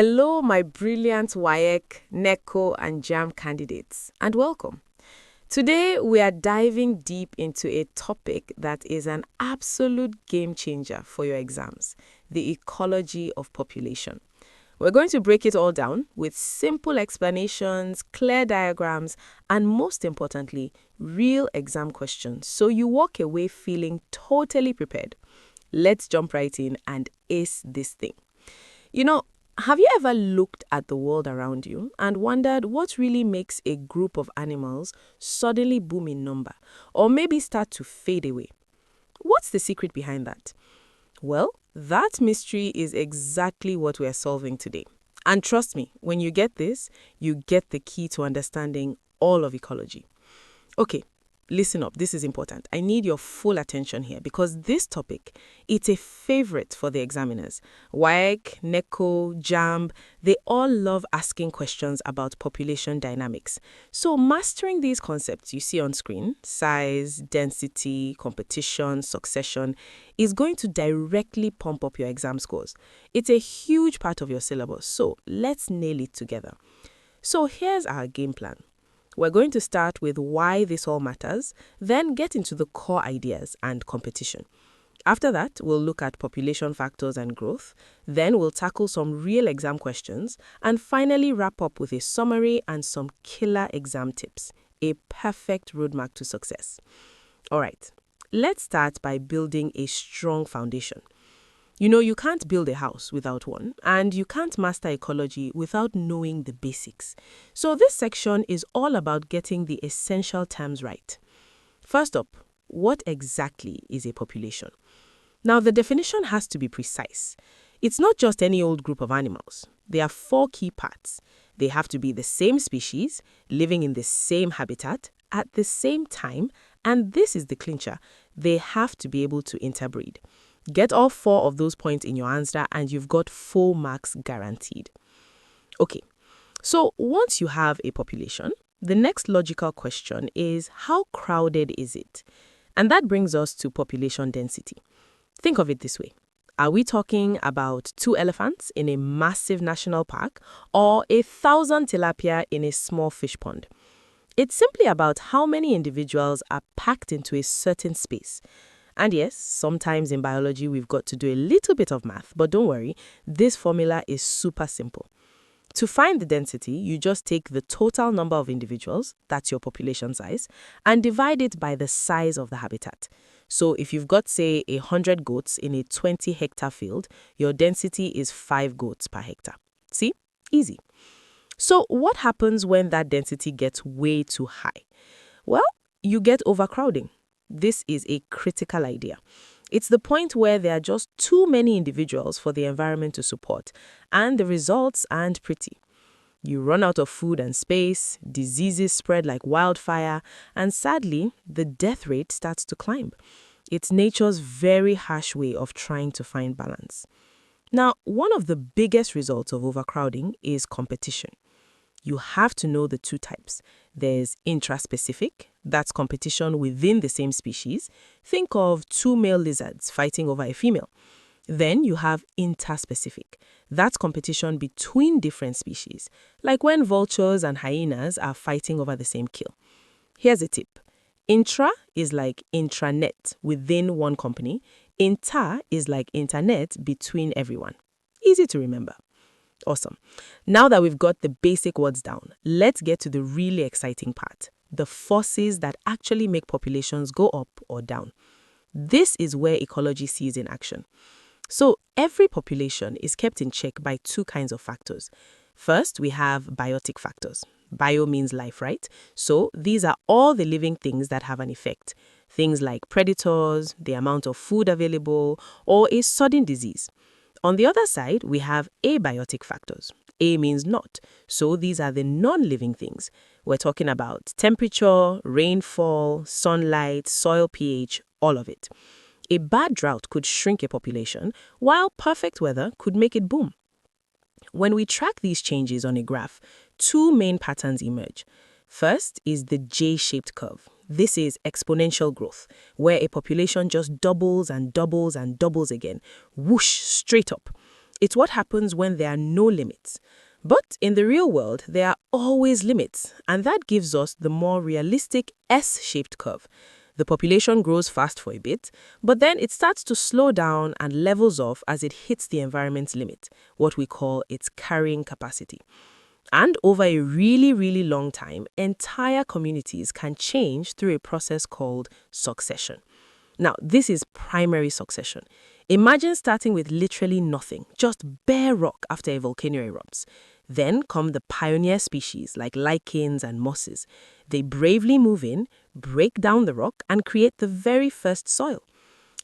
Hello, my brilliant WAEC, NECO, and JAMB candidates, and welcome. Today, we are diving deep into a topic that is an absolute game changer for your exams, the ecology of population. We're going to break it all down with simple explanations, clear diagrams, and most importantly, real exam questions so you walk away feeling totally prepared. Let's jump right in and ace this thing. Have you ever looked at the world around you and wondered what really makes a group of animals suddenly boom in number or maybe start to fade away? What's the secret behind that? Well, that mystery is exactly what we're solving today. And trust me, when you get this, you get the key to understanding all of ecology. Okay, listen up, this is important. I need your full attention here because this topic, it's a favorite for the examiners. WAEC, NECO, JAMB, they all love asking questions about population dynamics. So mastering these concepts you see on screen, size, density, competition, succession, is going to directly pump up your exam scores. It's a huge part of your syllabus, so let's nail it together. So here's our game plan. We're going to start with why this all matters, then get into the core ideas and competition. After that, we'll look at population factors and growth, then we'll tackle some real exam questions, and finally wrap up with a summary and some killer exam tips, a perfect roadmap to success. All right, let's start by building a strong foundation. You can't build a house without one, and you can't master ecology without knowing the basics. So this section is all about getting the essential terms right. First up, what exactly is a population? Now, the definition has to be precise. It's not just any old group of animals. There are 4 key parts. They have to be the same species, living in the same habitat, at the same time, and this is the clincher, they have to be able to interbreed. Get all 4 of those points in your answer and you've got full marks guaranteed. Okay, so once you have a population, the next logical question is how crowded is it? And that brings us to population density. Think of it this way. Are we talking about 2 elephants in a massive national park or 1,000 tilapia in a small fish pond? It's simply about how many individuals are packed into a certain space. And yes, sometimes in biology we've got to do a little bit of math, but don't worry, this formula is super simple. To find the density, you just take the total number of individuals, that's your population size, and divide it by the size of the habitat. So if you've got, say, 100 goats in a 20-hectare field, your density is 5 goats per hectare. See? Easy. So what happens when that density gets way too high? Well, you get overcrowding. This is a critical idea. It's the point where there are just too many individuals for the environment to support, and the results aren't pretty. You run out of food and space, diseases spread like wildfire, and sadly, the death rate starts to climb. It's nature's very harsh way of trying to find balance. Now, one of the biggest results of overcrowding is competition. You have to know the 2 types. There's intraspecific, that's competition within the same species. Think of 2 male lizards fighting over a female. Then you have interspecific. That's competition between different species, like when vultures and hyenas are fighting over the same kill. Here's a tip. Intra is like intranet within one company. Inter is like internet between everyone. Easy to remember. Awesome. Now that we've got the basic words down, let's get to the really exciting part, the forces that actually make populations go up or down. This is where ecology sees in action. So every population is kept in check by 2 kinds of factors. First, we have biotic factors. Bio means life, right? So these are all the living things that have an effect. Things like predators, the amount of food available, or a sudden disease. On the other side, we have abiotic factors. A means not. So these are the non-living things. We're talking about temperature, rainfall, sunlight, soil pH, all of it. A bad drought could shrink a population, while perfect weather could make it boom. When we track these changes on a graph, 2 main patterns emerge. First is the J-shaped curve. This is exponential growth, where a population just doubles and doubles and doubles again. Whoosh, straight up. It's what happens when there are no limits. But in the real world, there are always limits, and that gives us the more realistic S-shaped curve. The population grows fast for a bit, but then it starts to slow down and levels off as it hits the environment's limit, what we call its carrying capacity. And over a really, really long time, entire communities can change through a process called succession. Now, this is primary succession. Imagine starting with literally nothing, just bare rock after a volcano erupts. Then come the pioneer species like lichens and mosses. They bravely move in, break down the rock, and create the very first soil.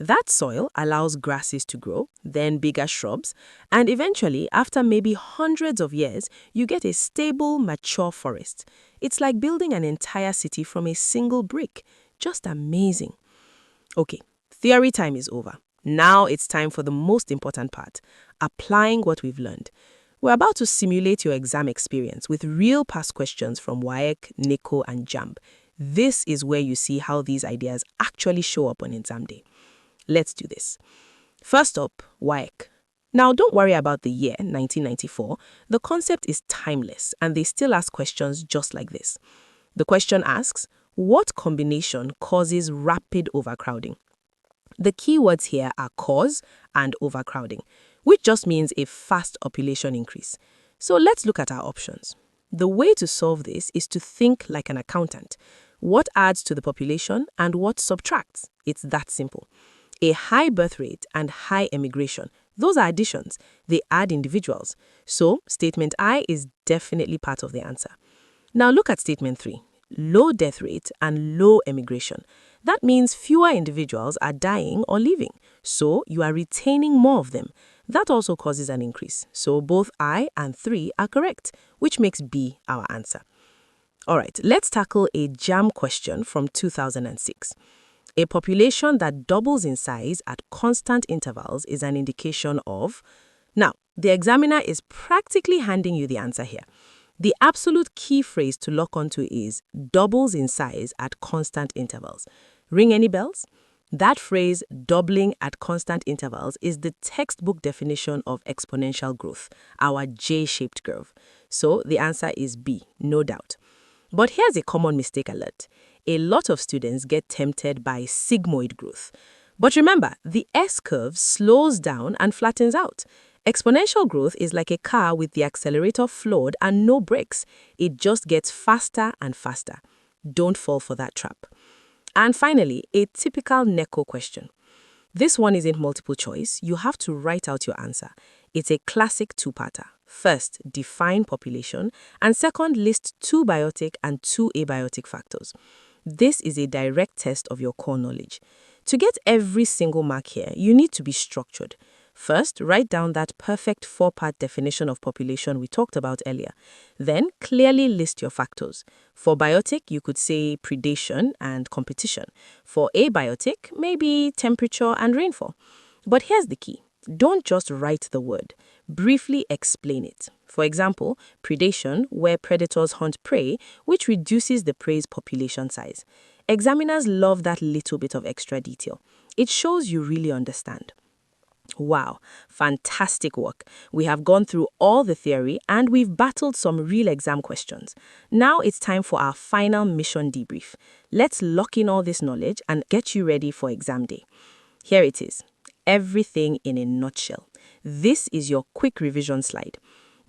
That soil allows grasses to grow, then bigger shrubs, and eventually, after maybe hundreds of years, you get a stable, mature forest. It's like building an entire city from a single brick. Just amazing. Okay, theory time is over. Now it's time for the most important part, applying what we've learned. We're about to simulate your exam experience with real past questions from WAEC, NECO, and JAMB. This is where you see how these ideas actually show up on exam day. Let's do this. First up, WAEC. Now, don't worry about the year, 1994. The concept is timeless, and they still ask questions just like this. The question asks, what combination causes rapid overcrowding? The key words here are cause and overcrowding, which just means a fast population increase. So let's look at our options. The way to solve this is to think like an accountant. What adds to the population and what subtracts? It's that simple. A high birth rate and high emigration, those are additions. They add individuals. So statement I is definitely part of the answer. Now look at statement 3. Low death rate and low emigration. That means fewer individuals are dying or leaving, so you are retaining more of them. That also causes an increase, so both I and 3 are correct, which makes B our answer. All right, let's tackle a JAMB question from 2006. A population that doubles in size at constant intervals is an indication of... Now, the examiner is practically handing you the answer here. The absolute key phrase to lock onto is doubles in size at constant intervals. Ring any bells? That phrase, doubling at constant intervals, is the textbook definition of exponential growth, our J-shaped curve. So the answer is B, no doubt. But here's a common mistake alert. A lot of students get tempted by sigmoid growth. But remember, the S-curve slows down and flattens out. Exponential growth is like a car with the accelerator floored and no brakes. It just gets faster and faster. Don't fall for that trap. And finally, a typical NECO question. This one isn't multiple choice. You have to write out your answer. It's a classic two-parter. First, define population, and second, list 2 biotic and 2 abiotic factors. This is a direct test of your core knowledge. To get every single mark here, you need to be structured. First, write down that perfect 4-part definition of population we talked about earlier. Then, clearly list your factors. For biotic, you could say predation and competition. For abiotic, maybe temperature and rainfall. But here's the key. Don't just write the word. Briefly explain it. For example, predation, where predators hunt prey, which reduces the prey's population size. Examiners love that little bit of extra detail. It shows you really understand. Wow, fantastic work. We have gone through all the theory and we've battled some real exam questions. Now it's time for our final mission debrief. Let's lock in all this knowledge and get you ready for exam day. Here it is. Everything in a nutshell. This is your quick revision slide.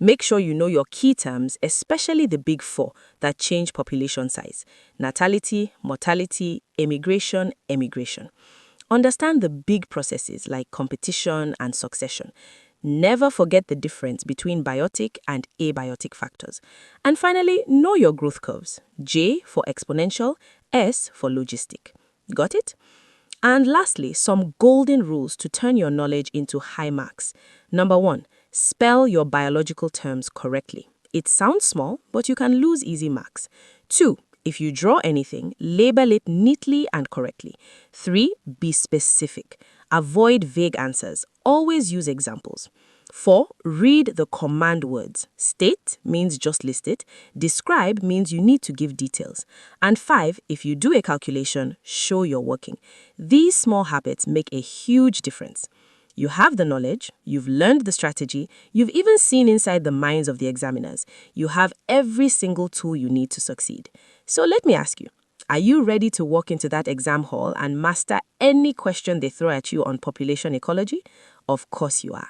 Make sure you know your key terms, especially the big 4 that change population size: natality, mortality, emigration, emigration. Understand the big processes like competition and succession. Never forget the difference between biotic and abiotic factors. And finally, know your growth curves. J for exponential, S for logistic. Got it? And lastly, some golden rules to turn your knowledge into high marks. Number 1, spell your biological terms correctly. It sounds small, but you can lose easy marks. 2, if you draw anything, label it neatly and correctly. 3, be specific. Avoid vague answers. Always use examples. 4, read the command words. State means just list it. Describe means you need to give details. And 5, if you do a calculation, show you're working. These small habits make a huge difference. You have the knowledge, you've learned the strategy, you've even seen inside the minds of the examiners. You have every single tool you need to succeed. So let me ask you, are you ready to walk into that exam hall and master any question they throw at you on population ecology? Of course you are.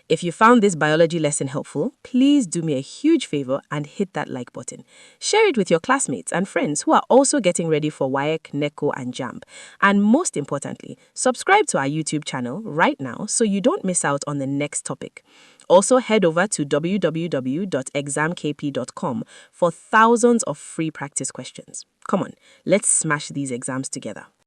If you found this biology lesson helpful, please do me a huge favor and hit that like button. Share it with your classmates and friends who are also getting ready for WAEC, NECO, and JAMB. And most importantly, subscribe to our YouTube channel right now so you don't miss out on the next topic. Also, head over to www.examkp.com for thousands of free practice questions. Come on, let's smash these exams together.